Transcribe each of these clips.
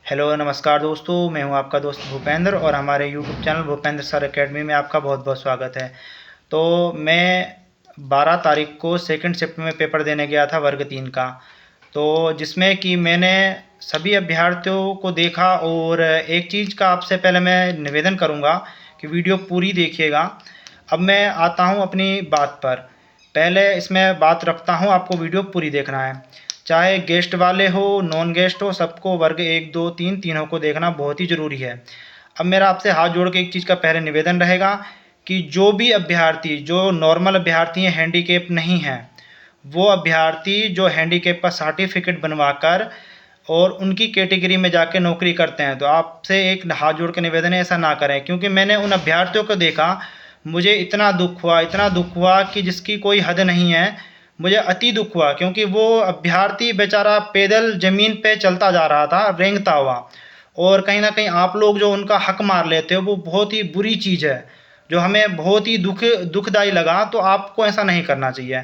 Hello नमस्कार दोस्तों, मैं हूं आपका दोस्त भूपेंद्र और हमारे YouTube channel Bhupendra sir academy में आपका बहुत बहुत स्वागत है। तो मैं 12 तारीख को सेकंड शिफ्ट में पेपर देने गया था वर्ग 3 का। तो जिसमें कि मैंने सभी अभ्यर्थियों को देखा और एक चीज़ का आपसे पहले मैं निवेदन करूंगा कि वीडियो पूरी देखिएगा। अब मैं आता हूं अपनी बात पर। पहले इसमें बात रखता हूं, आपको वीडियो पूरी देखना है, चाहे गेस्ट वाले हो नॉन गेस्ट हो, सबको वर्ग 1 2 3 तीनों को देखना बहुत ही ज़रूरी है। अब मेरा आपसे हाथ जोड़ के एक चीज़ का पहले निवेदन रहेगा कि जो भी अभ्यर्थी जो नॉर्मल अभ्यर्थी हैं, हैंडीकेप नहीं हैं, वो अभ्यर्थी जो हैंडीकेप का सर्टिफिकेट बनवाकर और उनकी कैटेगरी में जाके नौकरी करते हैं, तो आपसे एक हाथ जोड़ के निवेदन है ऐसा ना करें। क्योंकि मैंने उन अभ्यर्थियों को देखा, मुझे इतना दुख हुआ कि जिसकी कोई हद नहीं है। मुझे अति दुख हुआ क्योंकि वो अभ्यर्थी बेचारा पैदल ज़मीन पे चलता जा रहा था रेंगता हुआ, और कहीं ना कहीं आप लोग जो उनका हक मार लेते हो वो बहुत ही बुरी चीज़ है, जो हमें बहुत ही दुखदाई लगा। तो आपको ऐसा नहीं करना चाहिए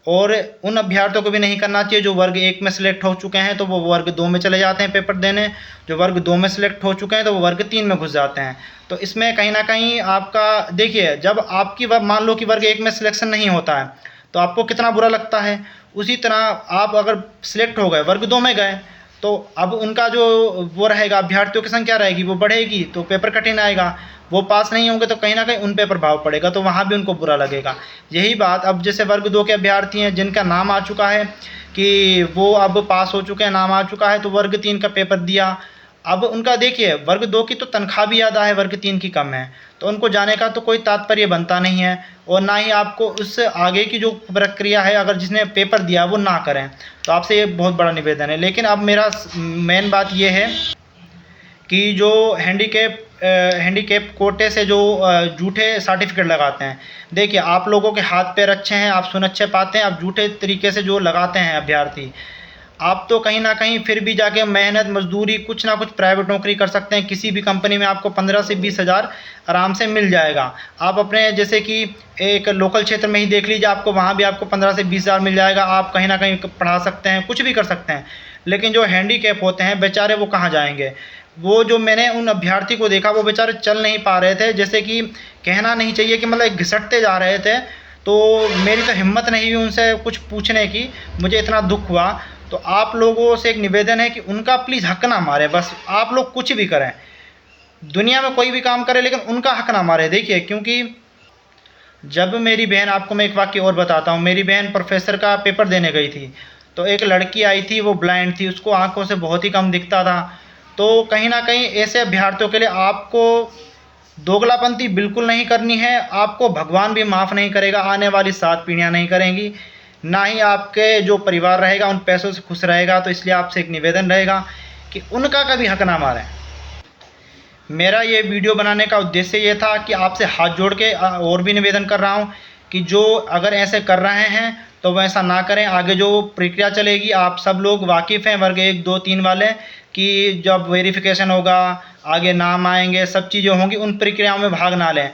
और उन अभ्यर्थियों को भी नहीं करना चाहिए जो वर्ग 1 में सेलेक्ट हो चुके हैं तो वो वर्ग 2 में चले जाते हैं पेपर देने, जो वर्ग 2 में सेलेक्ट हो चुके हैं तो वो वर्ग 3 में घुस जाते हैं। तो इसमें कहीं ना कहीं आपका देखिए, जब आपकी मान लो कि वर्ग 1 में सिलेक्शन नहीं होता है तो आपको कितना बुरा लगता है। उसी तरह आप अगर सिलेक्ट हो गए, वर्ग 2 में गए, तो अब उनका जो वो रहेगा, अभ्यर्थियों की संख्या रहेगी वो बढ़ेगी, तो पेपर कठिन आएगा। वो पास नहीं होंगे तो कहीं ना कहीं उन पे प्रभाव पड़ेगा, तो वहाँ भी उनको बुरा लगेगा। यही बात अब जैसे वर्ग 2 के अभ्यर्थी हैं जिनका नाम आ चुका है कि वो अब पास हो चुके हैं, नाम आ चुका है, तो वर्ग 3 का पेपर दिया। अब उनका देखिए, वर्ग 2 की तो तनख्वाह भी ज़्यादा है, वर्ग 3 की कम है, तो उनको जाने का तो कोई तात्पर्य बनता नहीं है। और ना ही आपको उससे आगे की जो प्रक्रिया है, अगर जिसने पेपर दिया वो ना करें, तो आपसे ये बहुत बड़ा निवेदन है। लेकिन अब मेरा मेन बात ये है कि जो हैंडीकेप कोटे से जो झूठे सर्टिफिकेट लगाते हैं, देखिए आप लोगों के हाथ पैर अच्छे हैं, आप सुन अच्छे पाते हैं, आप झूठे तरीके से जो लगाते हैं अभ्यर्थी, आप तो कहीं ना कहीं फिर भी जाके मेहनत मजदूरी कुछ ना कुछ प्राइवेट नौकरी कर सकते हैं। किसी भी कंपनी में आपको 15 से 20 हज़ार आराम से मिल जाएगा। आप अपने जैसे कि एक लोकल क्षेत्र में ही देख लीजिए, आपको वहाँ भी आपको 15 से 20 हज़ार मिल जाएगा। आप कहीं ना कहीं पढ़ा सकते हैं, कुछ भी कर सकते हैं। लेकिन जो हैंडीकैप होते हैं बेचारे, वो कहाँ जाएंगे। वो जो मैंने उन अभ्यर्थी को देखा, वो बेचारे चल नहीं पा रहे थे, जैसे कि कहना नहीं चाहिए कि मतलब घिसटते जा रहे थे। तो मेरी तो हिम्मत नहीं हुई उनसे कुछ पूछने की, मुझे इतना दुख हुआ। तो आप लोगों से एक निवेदन है कि उनका प्लीज़ हक ना मारे। बस आप लोग कुछ भी करें, दुनिया में कोई भी काम करें, लेकिन उनका हक ना मारे। देखिए, क्योंकि जब मेरी बहन, आपको मैं एक वाक्य और बताता हूँ, मेरी बहन प्रोफेसर का पेपर देने गई थी, तो एक लड़की आई थी, वो ब्लाइंड थी, उसको आंखों से बहुत ही कम दिखता था। तो कहीं ना कहीं ऐसे अभ्यर्थियों के लिए आपको दोगलापंती बिल्कुल नहीं करनी है। आपको भगवान भी माफ़ नहीं करेगा, आने वाली 7 पीढ़ियाँ नहीं करेंगी, ना ही आपके जो परिवार रहेगा उन पैसों से खुश रहेगा। तो इसलिए आपसे एक निवेदन रहेगा कि उनका कभी हक ना मारें। मेरा ये वीडियो बनाने का उद्देश्य ये था कि आपसे हाथ जोड़ के और भी निवेदन कर रहा हूँ कि जो अगर ऐसे कर रहे हैं तो वैसा ना करें। आगे जो प्रक्रिया चलेगी, आप सब लोग वाकिफ़ हैं वर्ग 1 2 3 वाले, कि जब वेरिफिकेशन होगा, आगे नाम आएंगे, सब चीज़ें होंगी, उन प्रक्रियाओं में भाग ना लें।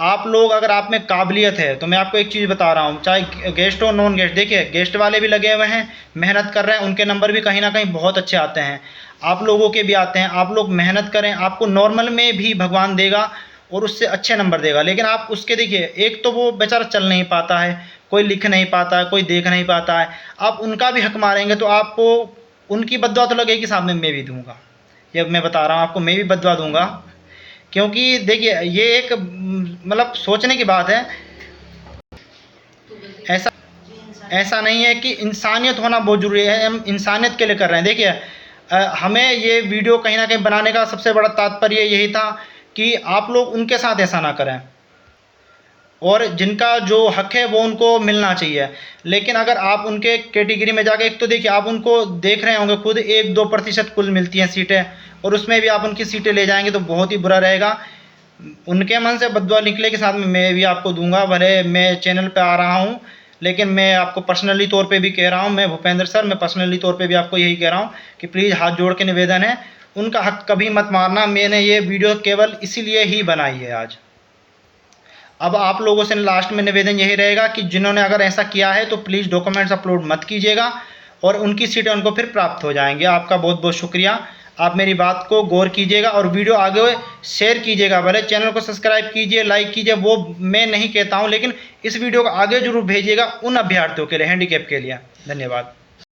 आप लोग, अगर आप में काबिलियत है, तो मैं आपको एक चीज़ बता रहा हूँ, चाहे गेस्ट हो नॉन गेस्ट, देखिए गेस्ट वाले भी लगे हुए हैं, मेहनत कर रहे हैं, उनके नंबर भी कहीं ना कहीं बहुत अच्छे आते हैं, आप लोगों के भी आते हैं। आप लोग मेहनत करें, आपको नॉर्मल में भी भगवान देगा और उससे अच्छे नंबर देगा। लेकिन आप उसके देखिए, एक तो वो बेचारा चल नहीं पाता है, कोई लिख नहीं पाता है, कोई देख नहीं पाता है, आप उनका भी हक मारेंगे तो आपको उनकी बद्दुआ तो लगेगी, सामने मैं भी दूंगा। ये मैं बता रहा हूँ आपको, मैं भी बद्दुआ दूंगा। क्योंकि देखिए, ये एक मतलब सोचने की बात है। ऐसा ऐसा नहीं है कि इंसानियत होना बहुत ज़रूरी है, हम इंसानियत के लिए कर रहे हैं। देखिए, हमें ये वीडियो कहीं ना कहीं बनाने का सबसे बड़ा तात्पर्य यही था कि आप लोग उनके साथ ऐसा ना करें, और जिनका जो हक है वो उनको मिलना चाहिए। लेकिन अगर आप उनके कैटेगरी में जाके, एक तो देखिए आप उनको देख रहे होंगे खुद, 1-2% कुल मिलती हैं सीटें, और उसमें भी आप उनकी सीटें ले जाएंगे तो बहुत ही बुरा रहेगा। उनके मन से बद्दुआ निकले के साथ में मैं भी आपको दूंगा। भले मैं चैनल पे आ रहा हूँ, लेकिन मैं आपको पर्सनली तौर पे भी कह रहा हूँ, मैं भूपेंद्र सर, मैं पर्सनली तौर पे भी आपको यही कह रहा हूँ कि प्लीज़ हाथ जोड़ के निवेदन है, उनका हक कभी मत मारना। मैंने ये वीडियो केवल इसीलिए ही बनाई है आज। अब आप लोगों से लास्ट में निवेदन यही रहेगा कि जिन्होंने अगर ऐसा किया है तो प्लीज़ डॉक्यूमेंट्स अपलोड मत कीजिएगा, और उनकी सीटें उनको फिर प्राप्त हो जाएंगी। आपका बहुत बहुत शुक्रिया। आप मेरी बात को गौर कीजिएगा और वीडियो आगे शेयर कीजिएगा। भले चैनल को सब्सक्राइब कीजिए, लाइक कीजिए, वो मैं नहीं कहता हूं, लेकिन इस वीडियो को आगे जरूर भेजिएगा उन अभ्यर्थियों के लिए, हैंडीकैप के लिए। धन्यवाद।